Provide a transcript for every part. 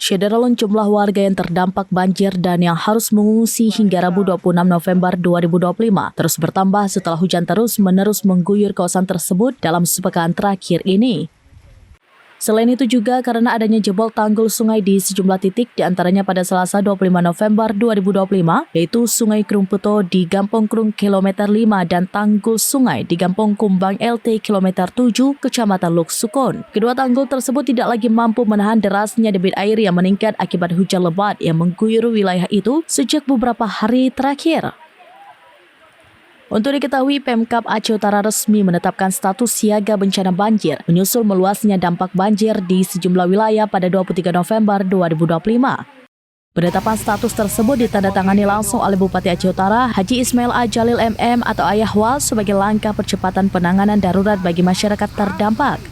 Syederalun jumlah warga yang terdampak banjir dan yang harus mengungsi hingga Rabu 26 November 2025 terus bertambah setelah hujan terus-menerus mengguyur kawasan tersebut dalam sepekan terakhir ini. Selain itu juga karena adanya jebol tanggul sungai di sejumlah titik, diantaranya pada Selasa 25 November 2025, yaitu Sungai Krumputo di Gampong Krung kilometer 5 dan tanggul sungai di Gampong Kumbang LT kilometer 7, Kecamatan Luk Sukon. Kedua tanggul tersebut tidak lagi mampu menahan derasnya debit air yang meningkat akibat hujan lebat yang mengguyur wilayah itu sejak beberapa hari terakhir. Untuk diketahui, Pemkab Aceh Utara resmi menetapkan status siaga bencana banjir menyusul meluasnya dampak banjir di sejumlah wilayah pada 23 November 2025. Penetapan status tersebut ditandatangani langsung oleh Bupati Aceh Utara, Haji Ismail A. Jalil MM atau Ayah Wal sebagai langkah percepatan penanganan darurat bagi masyarakat terdampak.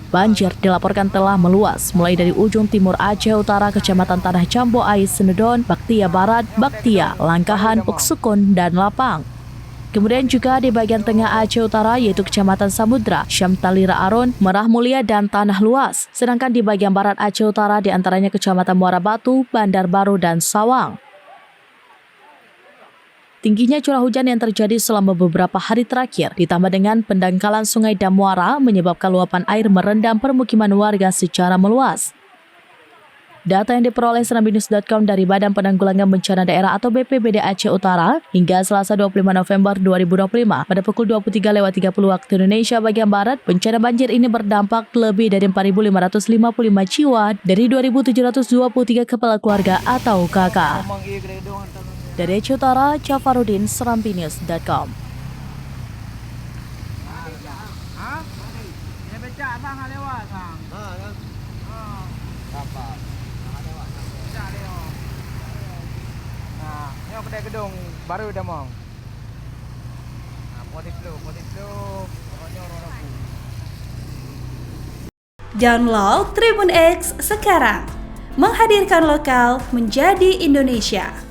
Banjir dilaporkan telah meluas mulai dari ujung timur Aceh Utara, Kecamatan Tanah Jambo Ais, Senedon, Baktia Barat, Baktia, Langkahan, Uksukun, dan Lapang. Kemudian juga di bagian tengah Aceh Utara yaitu Kecamatan Samudra, Syamtalira Aron, Merah Mulia, dan Tanah Luas. Sedangkan di bagian barat Aceh Utara diantaranya Kecamatan Muara Batu, Bandar Baru, dan Sawang. Tingginya curah hujan yang terjadi selama beberapa hari terakhir ditambah dengan pendangkalan sungai dan muara menyebabkan luapan air merendam permukiman warga secara meluas. Data yang diperoleh serambinews.com dari Badan Penanggulangan Bencana Daerah atau BPBD Aceh Utara hingga Selasa 25 November 2025 pada pukul 23.30 waktu Indonesia bagian Barat, bencana banjir ini berdampak lebih dari 4.555 jiwa dari 2.723 kepala keluarga atau KK. Dari Aceh Utara, Jafarudin, serambinews.com. Ini kedai gedung baru dah mong. Polis dulu. Download Tribun X sekarang. Menghadirkan lokal menjadi Indonesia.